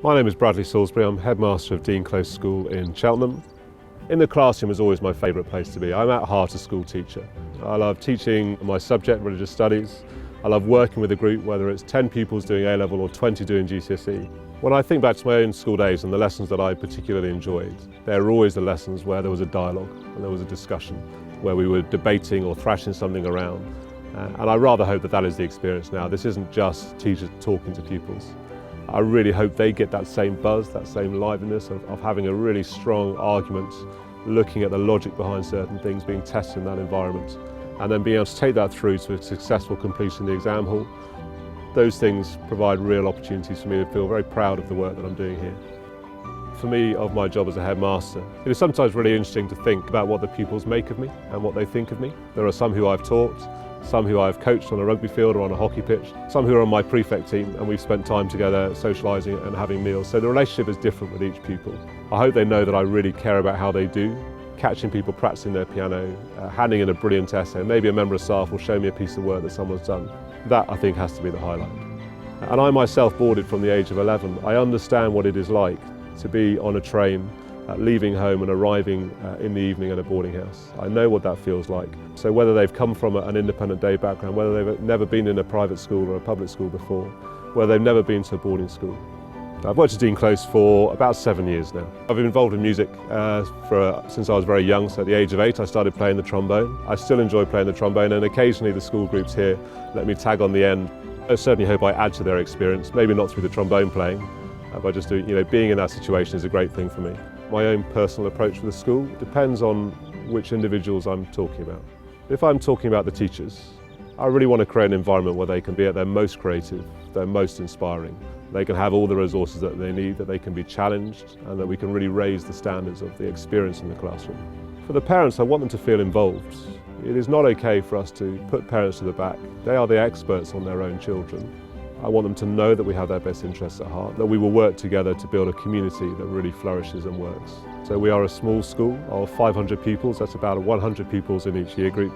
My name is Bradley Salisbury. I'm Headmaster of Dean Close School in Cheltenham. In the classroom is always my favourite place to be. I'm at heart a school teacher. I love teaching my subject, religious studies. I love working with a group, whether it's 10 pupils doing A-level or 20 doing GCSE. When I think back to my own school days and the lessons that I particularly enjoyed, there were always the lessons where there was a dialogue and there was a discussion, where we were debating or thrashing something around. And I rather hope that that is the experience now. This isn't just teachers talking to pupils. I really hope they get that same buzz, that same liveliness of having a really strong argument, looking at the logic behind certain things, being tested in that environment, and then being able to take that through to a successful completion in the exam hall. Those things provide real opportunities for me to feel very proud of the work that I'm doing here. For me, of my job as a headmaster, it is sometimes really interesting to think about what the pupils make of me and what they think of me. There are some who I've taught, some who I've coached on a rugby field or on a hockey pitch, some who are on my prefect team, and we've spent time together socialising and having meals. So the relationship is different with each pupil. I hope they know that I really care about how they do, catching people practicing their piano, handing in a brilliant essay. Maybe a member of staff will show me a piece of work that someone's done. That, I think, has to be the highlight. And I myself boarded from the age of 11. I understand what it is like to be on a train, leaving home and arriving in the evening at a boarding house. I know what that feels like. So whether they've come from an independent day background, whether they've never been in a private school or a public school before, whether they've never been to a boarding school. I've worked at Dean Close for about 7 years now. I've been involved in music since I was very young, so at the age of 8 I started playing the trombone. I still enjoy playing the trombone, and occasionally the school groups here let me tag on the end. I certainly hope I add to their experience, maybe not through the trombone playing, but just being in that situation is a great thing for me. My own personal approach for the school depends on which individuals I'm talking about. If I'm talking about the teachers, I really want to create an environment where they can be at their most creative, their most inspiring. They can have all the resources that they need, that they can be challenged, and that we can really raise the standards of the experience in the classroom. For the parents, I want them to feel involved. It is not okay for us to put parents to the back. They are the experts on their own children. I want them to know that we have their best interests at heart, that we will work together to build a community that really flourishes and works. So we are a small school of 500 pupils, that's about 100 pupils in each year group.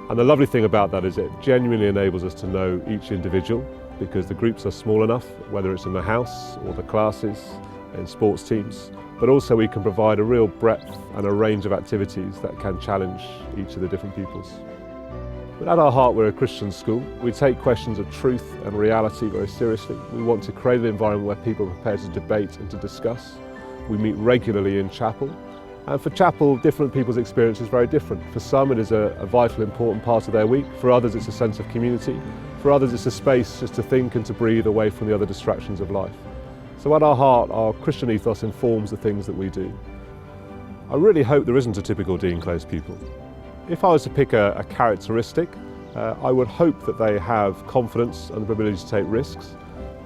And the lovely thing about that is it genuinely enables us to know each individual, because the groups are small enough, whether it's in the house or the classes, in sports teams, but also we can provide a real breadth and a range of activities that can challenge each of the different pupils. But at our heart, we're a Christian school. We take questions of truth and reality very seriously. We want to create an environment where people are prepared to debate and to discuss. We meet regularly in chapel. And for chapel, different people's experience is very different. For some, it is a vital, important part of their week. For others, it's a sense of community. For others, it's a space just to think and to breathe away from the other distractions of life. So at our heart, our Christian ethos informs the things that we do. I really hope there isn't a typical Dean Close pupil. If I was to pick a characteristic, I would hope that they have confidence and the ability to take risks.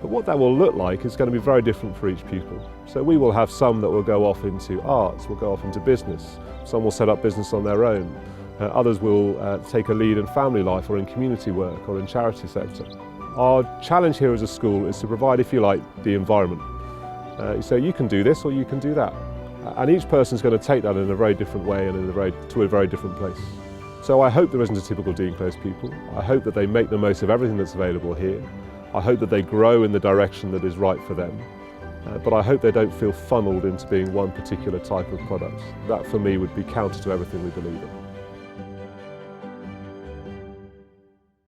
But what that will look like is going to be very different for each pupil. So we will have some that will go off into arts, will go off into business. Some will set up business on their own. Others will take a lead in family life or in community work or in charity sector. Our challenge here as a school is to provide, if you like, the environment. So you can do this or you can do that. And each person's going to take that in a very different way and to a very different place. So I hope there isn't a typical Dean Close pupil. I hope that they make the most of everything that's available here. I hope that they grow in the direction that is right for them. But I hope they don't feel funneled into being one particular type of product. That for me would be counter to everything we believe in.